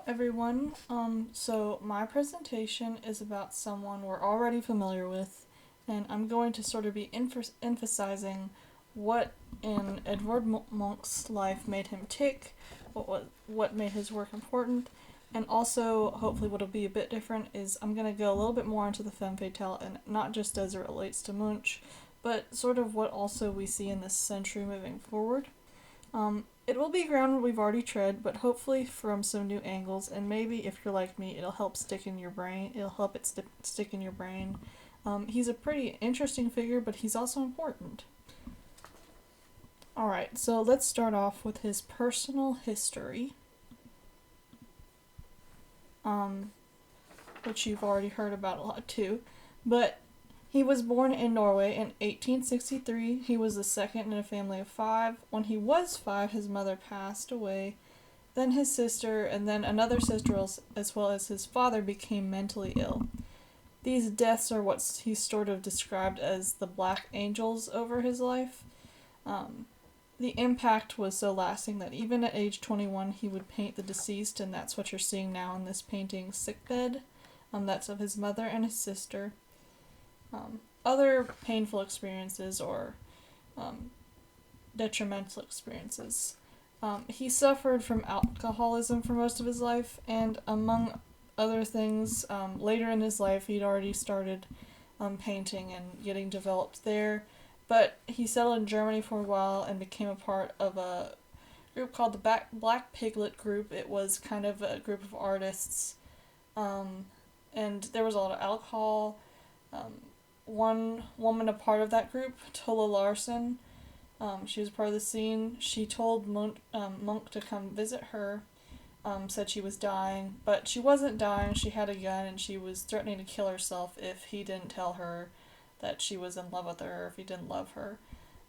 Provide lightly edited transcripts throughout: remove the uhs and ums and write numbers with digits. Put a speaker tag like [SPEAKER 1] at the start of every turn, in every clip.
[SPEAKER 1] everyone. So my presentation is about someone we're already familiar with, and I'm going to sort of be emphasizing what in Edvard Munch's life made him tick, what made his work important, and also hopefully what'll be a bit different is I'm going to go a little bit more into the femme fatale, and not just as it relates to Munch, but sort of what also we see in this century moving forward. It will be ground we've already tread, but hopefully from some new angles, and maybe if you're like me, it'll help stick in your brain. It'll help it stick in your brain. He's a pretty interesting figure, but he's also important. Alright, so let's start off with his personal history, which you've already heard about a lot too. But he was born in Norway in 1863. He was the second in a family of five. When he was five, his mother passed away. Then his sister, and then another sister, as well as his father, became mentally ill. These deaths are what he sort of described as the black angels over his life. The impact was so lasting that even at age 21, he would paint the deceased, and that's what you're seeing now in this painting, Sickbed. That's of his mother and his sister. Other painful experiences or detrimental experiences. He suffered from alcoholism for most of his life, and among other things, later in his life he'd already started painting and getting developed there, but he settled in Germany for a while and became a part of a group called the Black Piglet Group. It was kind of a group of artists, and there was a lot of alcohol. One woman a part of that group, Tola Larson, she was part of the scene. She told Monk to come visit her, said she was dying, but she wasn't dying. She had a gun and she was threatening to kill herself if he didn't tell her that she was in love with her, or if he didn't love her.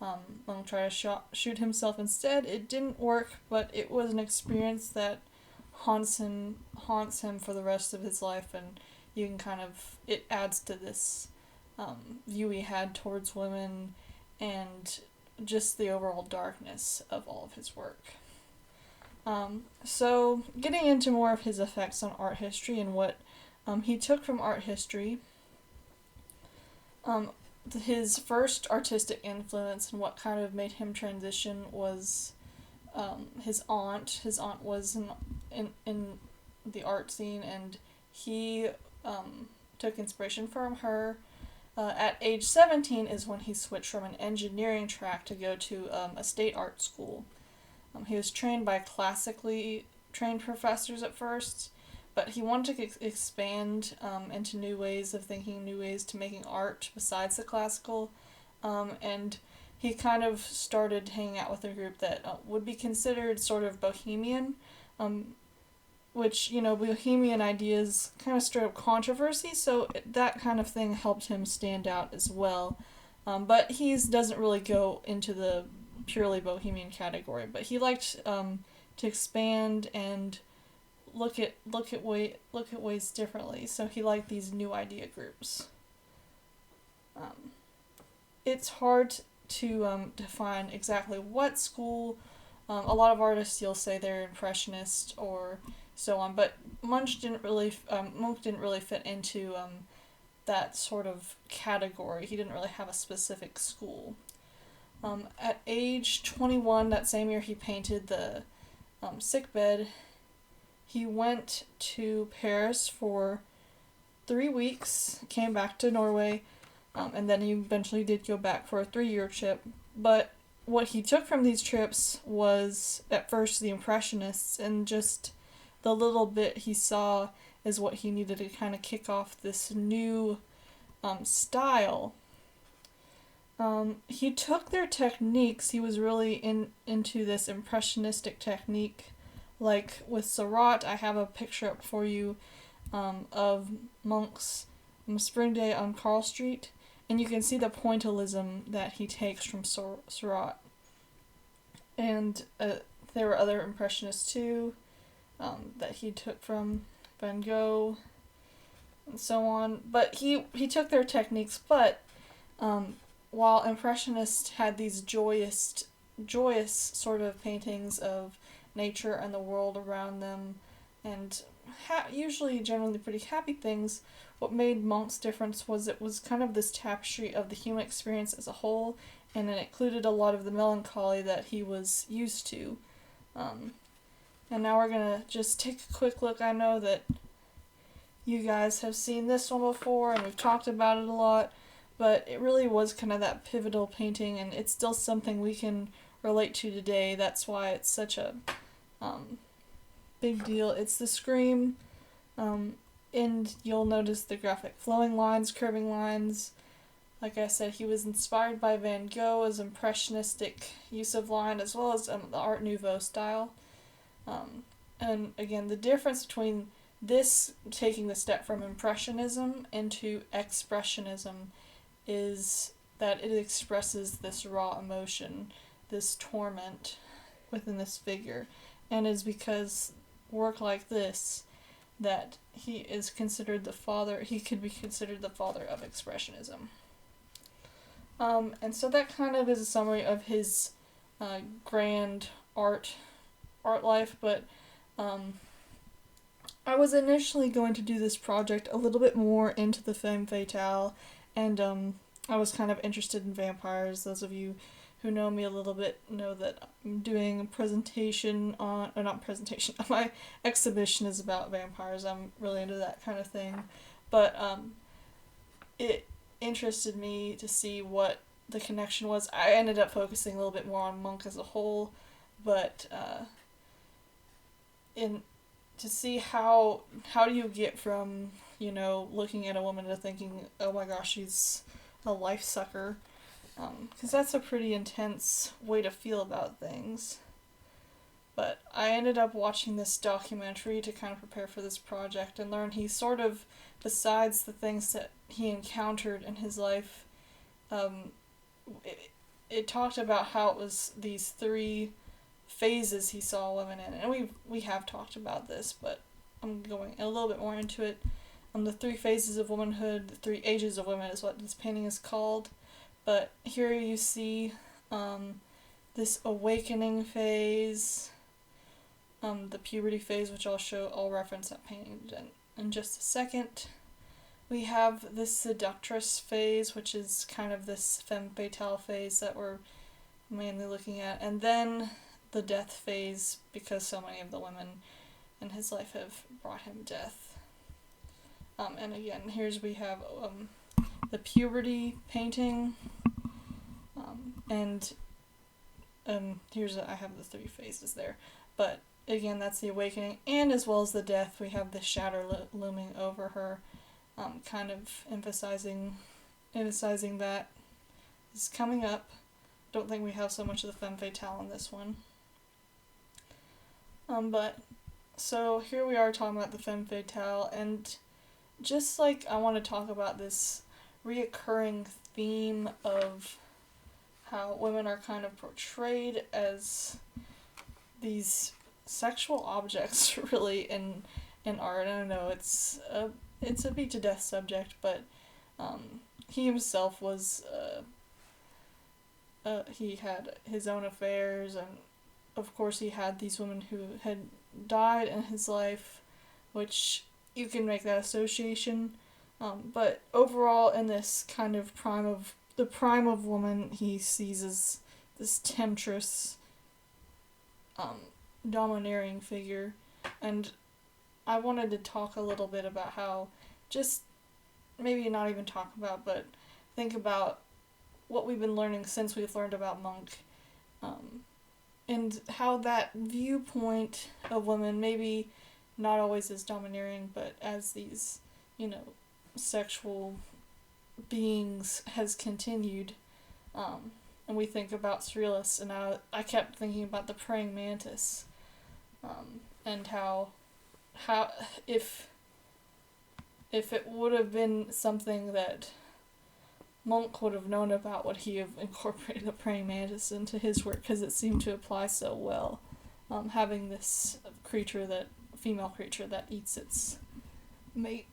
[SPEAKER 1] Monk tried to shoot himself instead. It didn't work, but it was an experience that haunts him for the rest of his life, and you can it adds to this view he had towards women and just the overall darkness of all of his work. So getting into more of his effects on art history and what he took from art history, his first artistic influence and what kind of made him transition was his aunt. His aunt was in the art scene, and he took inspiration from her. At age 17 is when he switched from an engineering track to go to a state art school. He was trained by classically trained professors at first, but he wanted to expand into new ways of thinking, new ways to making art besides the classical, and he kind of started hanging out with a group that would be considered sort of bohemian, which, bohemian ideas kind of stirred up controversy, so that kind of thing helped him stand out as well. But he doesn't really go into the purely bohemian category, but he liked to expand and look at ways differently, so he liked these new idea groups. It's hard to define exactly what school. A lot of artists, you'll say they're impressionist or so on, but Munch didn't really fit into that sort of category. He didn't really have a specific school. At age 21, that same year he painted the Sickbed. He went to Paris for 3 weeks, came back to Norway, and then he eventually did go back for a 3-year trip. But what he took from these trips was, at first, the Impressionists, and just the little bit he saw is what he needed to kind of kick off this new style. He took their techniques. He was really into this impressionistic technique. Like with Seurat, I have a picture up for you of Munch's Spring Day on Carl Street, and you can see the pointillism that he takes from Seurat. And there were other impressionists too that he took from Van Gogh and so on. But he took their techniques, but while Impressionists had these joyous sort of paintings of nature and the world around them, and usually generally pretty happy things. What made Munch's difference was it was kind of this tapestry of the human experience as a whole, and it included a lot of the melancholy that he was used to. And now we're gonna just take a quick look. I know that you guys have seen this one before, and we've talked about it a lot, but it really was kind of that pivotal painting, and it's still something we can relate to today. That's why it's such a big deal. It's the Scream, and you'll notice the graphic flowing lines, curving lines. Like I said, he was inspired by Van Gogh's impressionistic use of line, as well as the Art Nouveau style. And again, the difference between this taking the step from Impressionism into Expressionism is that it expresses this raw emotion, this torment within this figure, and is because work like this that he is considered the father, he could be considered the father of Expressionism. And so that kind of is a summary of his grand art life, but I was initially going to do this project a little bit more into the femme fatale, and I was kind of interested in vampires. Those of you who know me a little bit know that I'm doing a presentation on, or not presentation, my exhibition is about vampires. I'm really into that kind of thing, but it interested me to see what the connection was. I ended up focusing a little bit more on Munch as a whole, but to see how do you get from, looking at a woman to thinking, oh my gosh, she's a life sucker, because that's a pretty intense way to feel about things. But I ended up watching this documentary to kind of prepare for this project and learn he sort of, besides the things that he encountered in his life, it talked about how it was these three phases he saw women in, and we have talked about this, but I'm going a little bit more into it. The three phases of womanhood, the three ages of women is what this painting is called, but here you see this awakening phase, the puberty phase, which I'll reference that painting in just a second. We have this seductress phase, which is kind of this femme fatale phase that we're mainly looking at, and then the death phase, because so many of the women in his life have brought him death. And again, we have the puberty painting, and I have the three phases there, but again, that's the awakening, and as well as the death, we have the shadow looming over her, kind of emphasizing that is coming up. Don't think we have so much of the femme fatale in this one. But so here we are talking about the femme fatale, and just like I want to talk about this reoccurring theme of how women are kind of portrayed as these sexual objects, really, in art. I don't know, it's a beat to death subject, but he himself was he had his own affairs, and of course he had these women who had died in his life, which you can make that association, but overall in this kind of prime of woman, he sees as this temptress, domineering figure, and I wanted to talk a little bit about how, just maybe not even talk about, but think about what we've been learning since we've learned about Munch, and how that viewpoint of women, maybe not always as domineering, but as these, sexual beings, has continued. And we think about surrealists, and I kept thinking about the praying mantis, and how if it would have been something that Munch would have known about, would he have incorporated the praying mantis into his work, because it seemed to apply so well, having this female creature that eats its mate.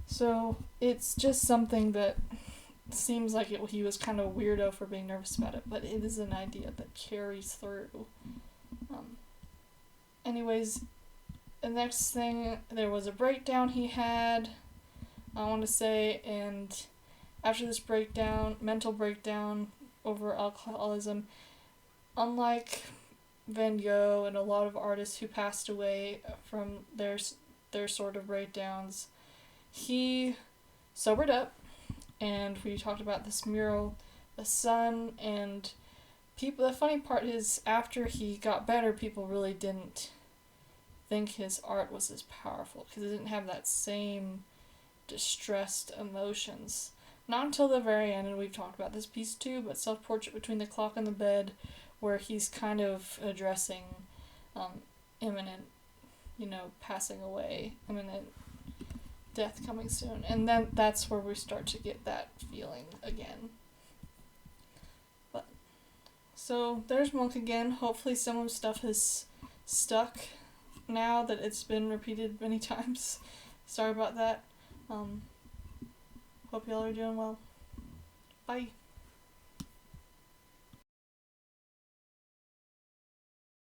[SPEAKER 1] So it's just something that seems like he was kind of a weirdo for being nervous about it, but it is an idea that carries through. anyways, the next thing, there was a breakdown he had, I want to say, and after this mental breakdown over alcoholism, unlike Van Gogh and a lot of artists who passed away from their sort of breakdowns, he sobered up, and we talked about this mural, the sun, and people. The funny part is, after he got better, people really didn't think his art was as powerful because it didn't have that same distressed emotions. Not until the very end, and we've talked about this piece too, but Self-Portrait Between the Clock and the Bed, where he's kind of addressing imminent, passing away, imminent death coming soon. And then that's where we start to get that feeling again. But so there's Monk again. Hopefully some of the stuff has stuck now that it's been repeated many times. Sorry about that. Hope y'all are doing well. Bye.